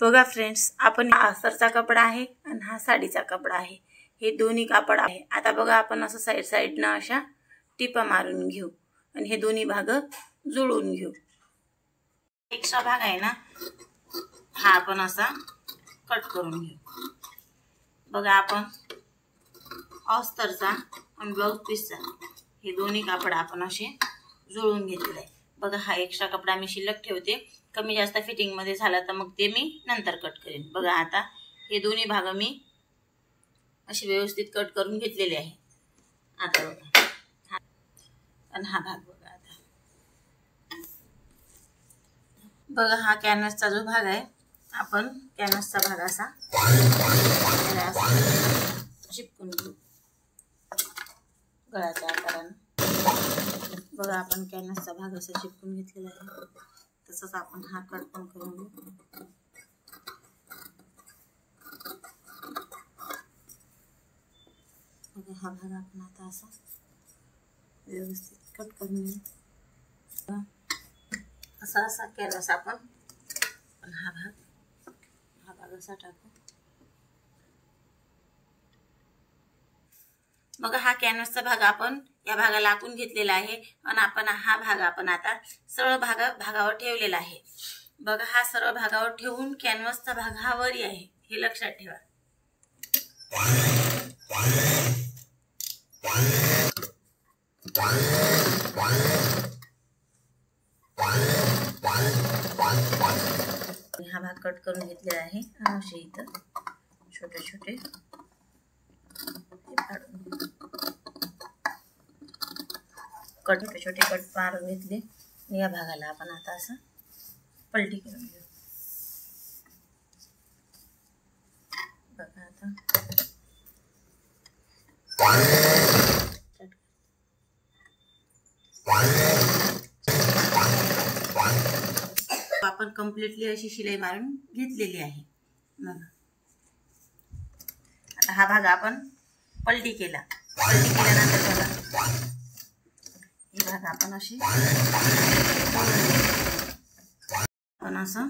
बघा फ्रेंड्स, आपण हा अस्तरचा कपडा आहे आणि हा साडीचा कपडा आहे. हे दोन्ही कापड आहे. आता बघा आपण असं साईडनं अशा टिपा मारून घेऊ आणि हे दोन्ही भाग जुळवून घेऊ. एक्स्ट्रा भाग आहे ना, हा आपण असा कट करून घेऊ. बघा आपण अस्तरचा आणि ब्लाउज पीसचा हे दोन्ही कापड आपण असे जुळवून घेतलेले आहे. बघा हा एक्स्ट्रा कपडा मी शिल्लक ठेवते. कमी जास्त फिटिंग मध्ये झाला तर मग ते मी नंतर कट करेन. बघा आता हे दोन्ही भाग मी असे व्यवस्थित कट करून घेतलेले आहे. आता बघा आणि हा भाग बघा. बघा हा कॅनव्हासचा जो भाग आहे, आपण कॅनव्हासचा भाग असा चिपकून घेऊ गळ्याच्या आकाराने. बघा आपण कॅनव्हासचा भाग असा चिपकून घेतलेला आहे. तसंच आपण हा कट पण करून घेऊ. बघा हा भाग आपण आता असा व्यवस्थित कट करून घेऊ. असा असा कॅनव्हास आपण हा भाग असा टाकू. मग हा कॅनव्हासचा भाग आपण या भागाला आखून घेतलेला आहे आणि आपण हा भाग आपण आता सरळ भागावर ठेवलेला आहे. बघा हा सरळ भागावर ठेवून कॅनव्हासचा भाग हा वरी आहे, हे लक्षात ठेवा. हा भाग कट करून घेतलेला आहे. असे इथं छोटे छोटे छोटे कट मारून घेतले. या भागाला आपण आता असं पलटी करून घेऊ. बघा आता आपण कम्प्लिटली अशी शिलाई मारून घेतलेली आहे. बघा आता हा भाग आपण पलटी केल्यानंतर बघा हे भाग आपण अशी असं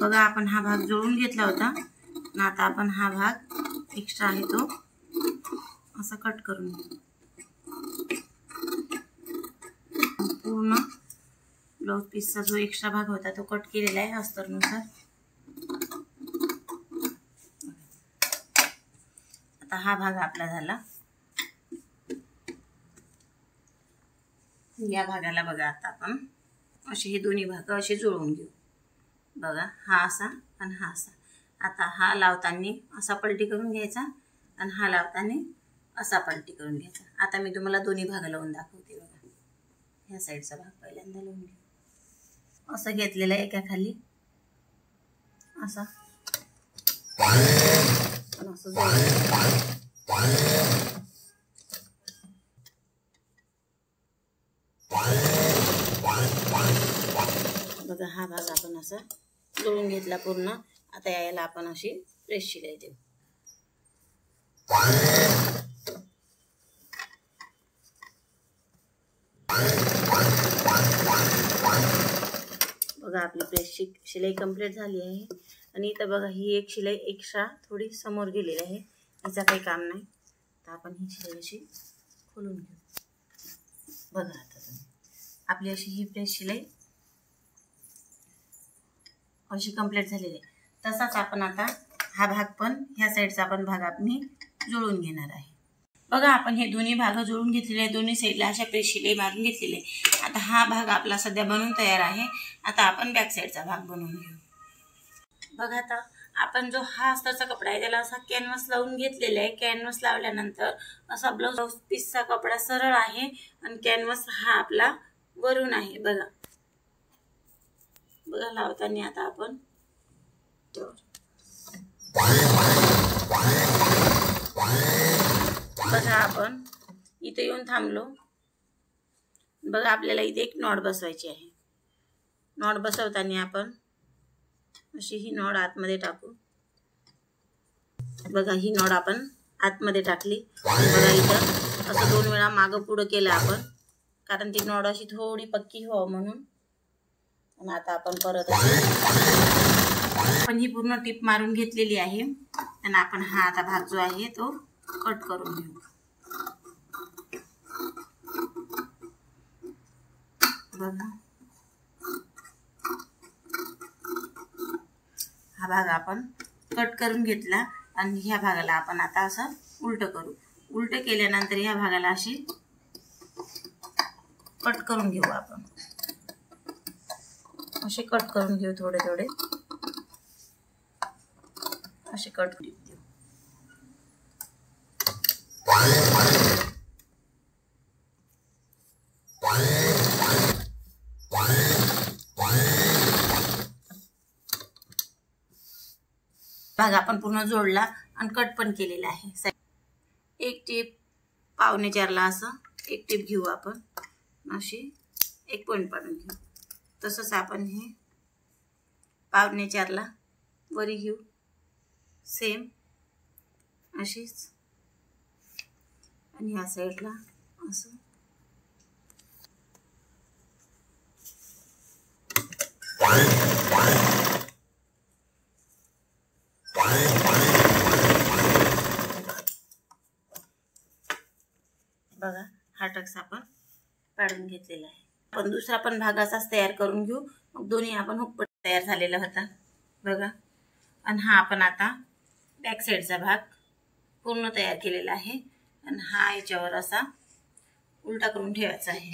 बघा आपण हा भाग जोडून घेतला होता आणि आता आपण हा भाग एक्स्ट्रा आहे तो असा कट करून घेऊ. पूर्ण ब्लाउज पीसचा जो एक्स्ट्रा भाग होता तो कट केलेला आहे अस्तरनुसार. आता हा भाग आपला झाला. या भागाला बघा आता आपण असे हे दोन्ही भाग असे जुळवून घेऊ. बघा हा असा आणि हा असा. आता हा लावताना असा पलटी करून घ्यायचा आणि हा लावताना असा पलटी करून घ्यायचा. आता मी तुम्हाला दोन्ही भाग लावून दाखवते. बघा ह्या साईडचा भाग पहिल्यांदा लावून घेऊ. असं घेतलेलं आहे एका खाली असा असं बघा हा भाग आपण असा जोडून घेतला पूर्ण. आता याला आपण अशी प्रेस शिलाई देऊ. बघा आपली प्रेस शिलाई कंप्लीट झाली आहे. आणि इथं बघा ही एक शिलाई एक्स्ट्रा थोडी समोर गेलेली आहे, हिचं काही काम नाही. तर आपण ही शिलाई अशी खोलून घेऊ. बघा आता तुम्ही आपली अशी ही प्रेस शिलाई अशी कंप्लीट झालेली आहे. तसाच आपण आता हा भाग पण ह्या साईडचा आपण भाग आपण जुळून घेणार आहे. बघा आपण हे दोन्ही भाग जुळून घेतलेले आहे. दोन्ही साईडला अशा प्रेस शिलाई मारून घेतलेली आहे. आता हा भाग आपला सध्या बनवून तयार आहे. आता आपण बॅक साईडचा भाग बनवून घेऊ. बघा आता आपण जो हा अस्तरचा कपडा आहे त्याला असा कॅनव्हास लावून घेतलेला आहे. कॅनव्हास लावल्यानंतर असा ब्लाउज पीसचा कपडा सरळ आहे आणि कॅनव्हास हा आपला वरून आहे. बघा बघा लावताना आता आपण बघा आपण इथे येऊन थांबलो. बघा आपल्याला इथे एक नॉट बसवायची आहे. नॉट बसवताना आपण अशी ही नॉट आतमध्ये टाकू. बघा ही नॉट आपण आतमध्ये टाकली. बघा इथं असं 2 वेळा मागं पुढं केलं आपण, कारण ती नॉट अशी थोडी पक्की व्हावं म्हणून. आणि आता आपण परत आपण ही पूर्ण टिप मारून घेतलेली आहे आणि आपण हा आता भाग जो आहे तो कट करून घेऊ. बघा हा भाग आपण कट करून घेतला आणि ह्या भागाला आपण आता असं उलट करू. उलट केल्यानंतर ह्या भागाला अशी कट करून घेऊ. आपण असे कट करून घेऊ, थोडे थोडे असे कट देऊ. भाग आपण पूर्ण जोडला आणि कट पण केलेला आहे. एक टीप पावणे चारला असं एक टीप घेऊ आपण, अशी एक पॉइंट पाडून घेऊ. तसंच आपण हे पावणे चारला वरी घेऊ, सेम अशीच, आणि ह्या साईडला असं बघा हा टक्स आपण काढून घेतलेला आहे. आपण दुसरा पण भाग असाच तयार करून घेऊ. मग दोन्ही आपण हुकपट्टी तयार झालेला होता बघा. आणि हा आपण आता बॅक साईडचा भाग पूर्ण तयार केलेला आहे आणि हा याच्यावर असा उलटा करून ठेवायचा आहे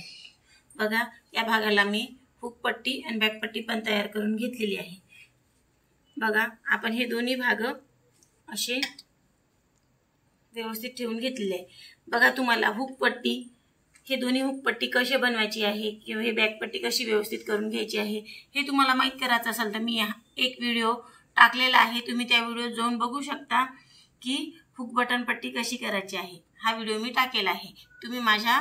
बघा. या भागाला मी हुकपट्टी आणि बॅकपट्टी पण तयार करून घेतलेली आहे बघा. आपण हे दोन्ही भाग असे व्यवस्थित ठेवून घेतलेले आहे बघा. तुम्हाला हुकपट्टी हे दोन्ही हुकपट्टी कशी बनवायची आहे किंवा हे बॅकपट्टी कशी व्यवस्थित करून घ्यायची आहे हे तुम्हाला माहीत करायचं असेल तर मी एक व्हिडिओ टाकलेला आहे. तुम्ही त्या व्हिडिओ जाऊन बघू शकता की हुक बटन पट्टी कशी करायची आहे. हा व्हिडिओ मी टाकेला आहे. तुम्ही माझ्या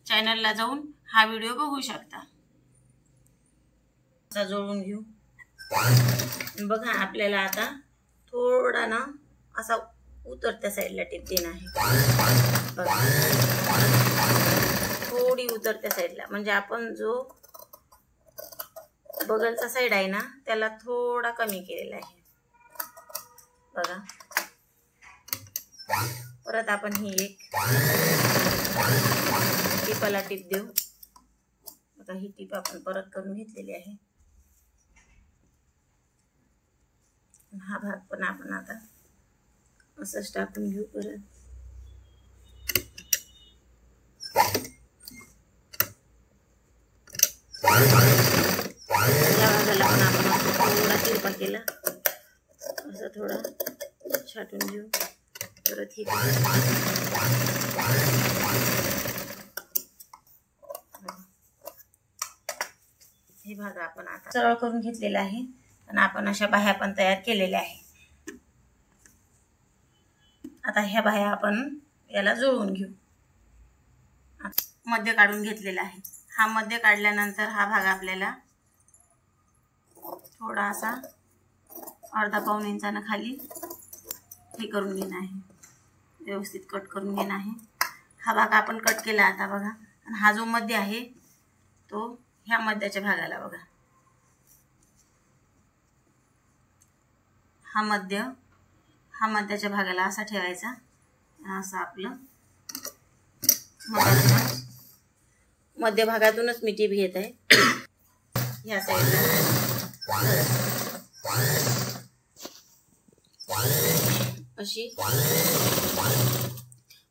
चॅनलला जाऊन हा व्हिडिओ बघू शकता. असा जोडून घेऊ बघा. आपल्याला आता थोडा ना असा उतरत्या साईडला टिप देणार आहे बघा. थोडी उतरत्या साईडला, म्हणजे आपण जो बगलचा साईड आहे ना त्याला थोडा कमी केलेला आहे बघा. परत आपण ही एक टिपाला टिप देऊ बघा. ही टिप आपण परत करून घेतलेली आहे. हा भाग पण आपण आता असंच टाकून घेऊ. परत या भागाला पण आपण थोडा तिरपा केला, असं थोडा छाटून घेऊ. परत ही हे भाग आपण आता सरळ करून घेतलेला आहे आणि आपण अशा बाह्या पण तयार केलेल्या आहे. आता ह्या बाह्या आपण याला जुळवून घेऊ. मध्य काढून घेतलेला आहे. हा मध्य काढल्यानंतर हा भाग आपल्याला थोडा असा अर्धा पाऊण इंचानं खाली हे करून घेणं आहे, व्यवस्थित कट करून घेणं आहे. हा भाग आपण कट केला आता बघा. आणि हा जो मध्य आहे तो ह्या मध्याच्या भागाला बघा. हा मध्याच्या भागाला असा ठेवायचा. असं आपलं मध्य भागातूनच मी टीप घेत आहे. ह्या साईडला अशी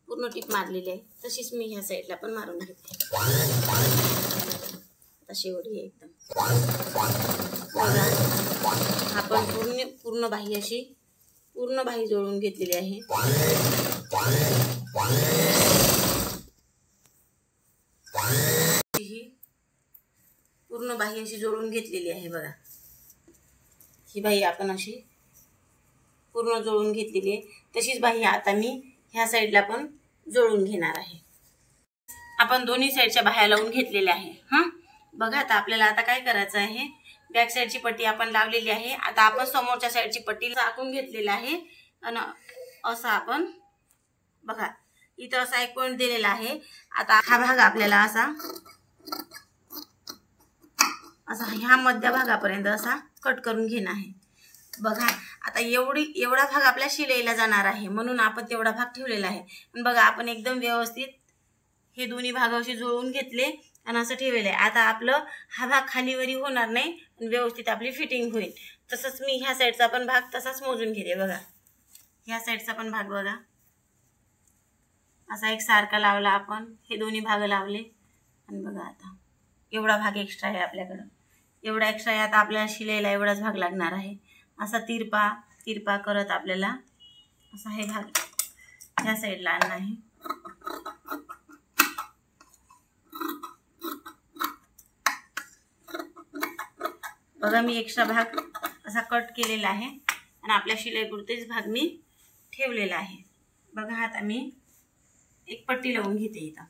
पूर्ण टीप मारलेली आहे. तशीच मी ह्या साईडला पण मारून घेते. अशी एवढी एकदम बघा. आपण पूर्ण बाही अशी पूर्ण बाही जोडून घेतलेली आहे. पूर्ण बाही अशी जोडून घेतलेली आहे बघा. ही बाही आपण अशी पूर्ण जोडून घेतलेली आहे. तशीच बाही आता मी ह्या साईडला पण जोडून घेणार आहे. आपण दोन्ही साईडच्या बाह्या लावून घेतलेल्या आहे. बघा आता आपल्याला आता काय करायचं आहे, बॅक साईडची पट्टी आपण लावलेली आहे. आता आपण समोरच्या साईडची पट्टी टाकून घेतलेली आहे आणि असं आपण बघा इथं असा एक पॉइंट दिलेला आहे. आता हा भाग आपल्याला असा असा ह्या मध्यभागापर्यंत असा कट करून घेणं आहे. बघा आता एवढा भाग आपल्या शिलाईला जाणार आहे म्हणून आपण तेवढा भाग ठेवलेला आहे. पण बघा आपण एकदम व्यवस्थित हे दोन्ही भाग असे जुळवून घेतले आणि असं ठेवलेलं आहे. आता आपलं हा भाग खालीवरी होणार नाही आणि व्यवस्थित आपली फिटिंग होईल. तसंच मी ह्या साईडचा पण भाग तसाच मोजून घेते. बघा ह्या साईडचा पण भाग बघा असा एक सारखा लावला आपण, हे दोन्ही भाग लावले आणि बघा आता एवढा भाग एक्स्ट्रा आहे आपल्याकडं, एवढा एक्स्ट्रा आहे. आता आपल्याला शिलाईला एवढाच भाग लागणार आहे. असा तिरपा करत आपल्याला असा हे भाग ह्या साईडला आणणार आहे. बघा मी एक्स्ट्रा भाग असा कट केलेला आहे आणि आपल्या शिलाईपुरतेच भाग मी ठेवलेला आहे. बघा आता मी एक पट्टी लावून घेते. इथं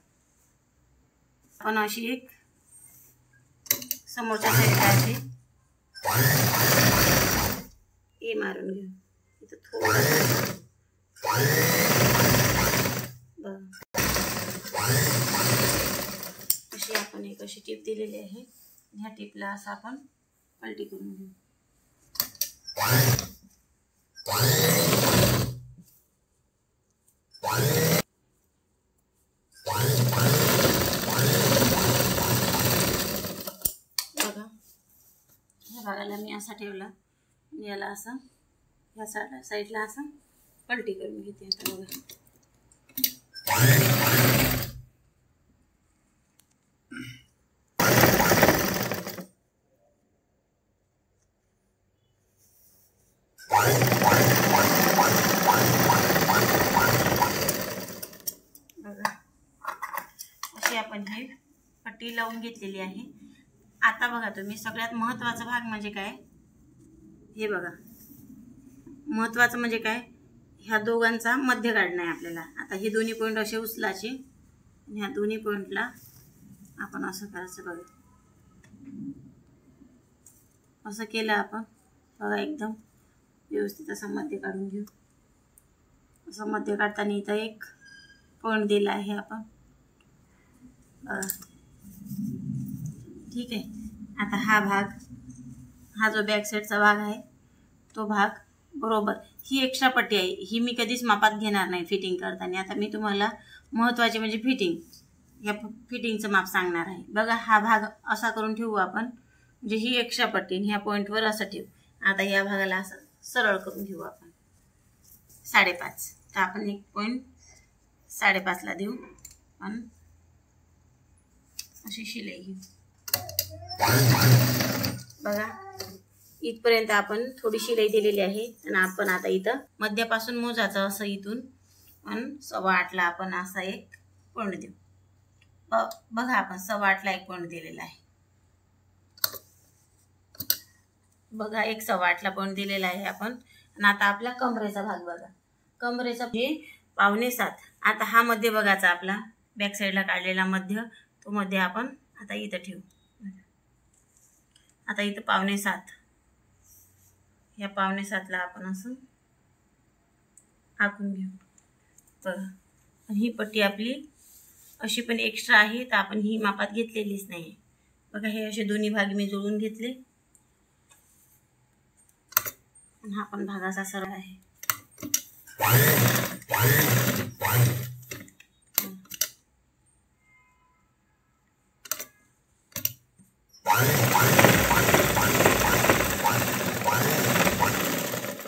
आपण अशी एक समोरच्या साईडला अशी ए मारून घेऊ. इथं थोडं अशी आपण एक अशी टीप दिलेली आहे. ह्या टीपला असं आपण पलटी करून घेऊ. बघा ह्या भागाला मी असा ठेवला, याला असं ह्या साईडला असं पलटी करून घेते. आता बघा अशी आपण ही पट्टी लावून घेतलेली आहे. आता बघा तुम्ही सगळ्यात महत्त्वाचा भाग म्हणजे काय, हे बघा महत्त्वाचं म्हणजे काय, ह्या दोघांचा मध्य काढणं आहे आपल्याला. आता हे दोन्ही पॉईंट असे उचलायचे आणि ह्या दोन्ही पॉईंटला आपण असं करायचं. बघा असं केलं आपण, बघा एकदम व्यवस्थित असं मध्य काढून घेऊ. असं मध्य काढताना इथं एक पॉईंट दिला आहे आपण. ठीक आहे. आता हा भाग, हा जो बॅक साईडचा भाग आहे तो भाग बरोबर, ही एक्स्ट्रा पट्टी आहे ही मी कधीच मापात घेणार नाही फिटिंग करताना. आता मी तुम्हाला महत्त्वाचे म्हणजे या फिटिंगचं माप सांगणार आहे. बघा हा भाग असा करून ठेवू आपण, म्हणजे ही एक्स्ट्रा पट्टी ह्या पॉईंटवर असं ठेवू. आता या भागाला असं सरळ करून घेऊ आपण 5.5. तर आपण एक पॉईंट 5.5ला देऊ आणि अशी शिलाई घेऊ. बघा इथपर्यंत आपण थोडी शिलाई दिलेली आहे आणि आपण आता इथं मध्यापासून मोजायचं असं इथून आणि 8.25ला आपण असा एक पॉईंट देऊ. बघा आपण 8.25ला एक पॉईंट दिलेला आहे. बघा एक 8.25ला पॉईंट दिलेला आहे आपण. आणि आता आपला कमरेचा भाग बघा, कमरेचा म्हणजे 6.25. आता हा मध्य बघायचा आपला बॅक साईडला काढलेला मध्य, तो मध्य आपण आता इथं ठेवू. आता इथं 6.25, या 6.25ला आपण असं आखून घेऊ. बघा ही पट्टी आपली अशी पण एक्स्ट्रा आहे, तर आपण ही मापात घेतलेलीच नाही. बघा हे असे दोन्ही भाग मी जुळवून घेतले आणि हा पण भाग असा सरळ आहे.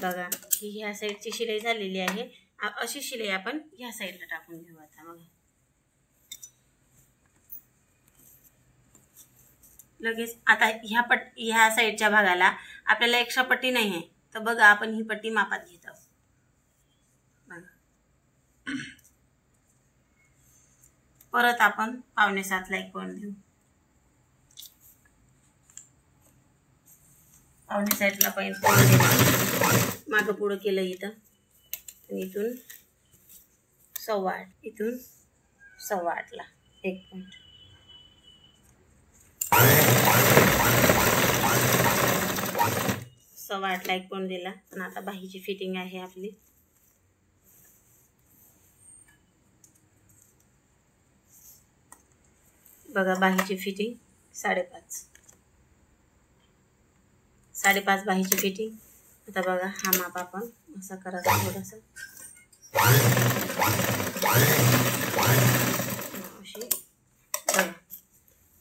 बघा ही ह्या साईडची शिलाई झालेली आहे. अशी शिलाई आपण ह्या साईडला टाकून घेऊ. आता बघा लगेच. आता ह्या साईडच्या भागाला आपल्याला एक्स्ट्रा पट्टी नाही आहे, तर बघा आपण ही पट्टी मापात घेत आहोत. बघा परत आपण 6.25ला एक पॉईंट देऊ. 6.25ला पॉईंट मागं पुढं केलं इथं आणि इथून 8.25, इथून 8.25ला एक पॉईंट. सव्वा आठला एक पॉईंट दिला. आणि आता बाहीची फिटिंग आहे आपली. बघा बाहीची फिटिंग 5.5. 5.5 बाहीची फिटिंग. आता बघा हा माप आपण असा करायचा थोडासा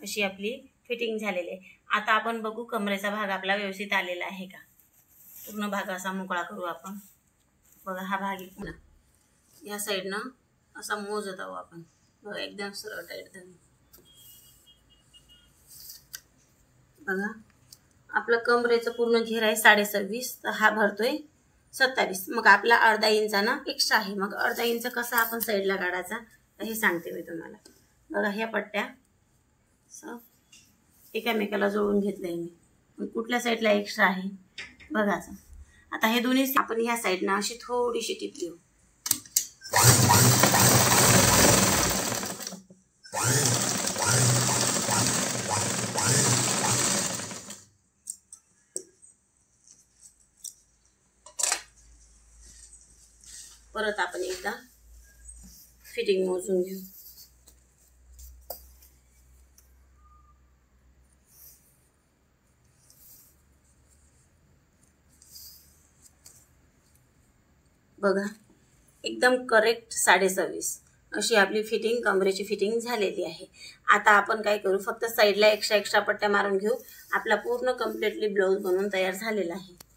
अशी आपली फिटिंग झालेली आहे. आता आपण बघू कमरेचा भाग आपला व्यवस्थित आलेला आहे का. पूर्ण भाग असा मोकळा करू आपण. बघा हा भाग इकडं या साईडनं असा मोजत आहोत आपण. बघा एकदम सरळ टाईट धरून. बघा आपलं कमरेचं पूर्ण घेर आहे 26.5, तर हा भरतोय 27. मग आपला अर्धा इंचानं एक्स्ट्रा आहे. मग अर्धा इंच कसा आपण साईडला काढायचा हे सांगते मी तुम्हाला. बघा ह्या पट्ट्या एकामेकाला जोडून घेतलंय मी. मग कुठल्या साईडला एक्स्ट्रा आहे बघायचं. आता हे दोन्ही आपण ह्या साईडनं अशी थोडीशी टिपली. परत आपण एकदा फिटिंग मोजून घेऊ. बघा एकदम करेक्ट 26.5 अशी आपली फिटिंग कमरेची फिटिंग झालेली आहे. आता आपण काय करू, फक्त साईडला एक्स्ट्रा पट्ट्या मारून घेऊ. आपला पूर्ण कम्प्लिटली ब्लाऊज बनवून तयार झालेला आहे.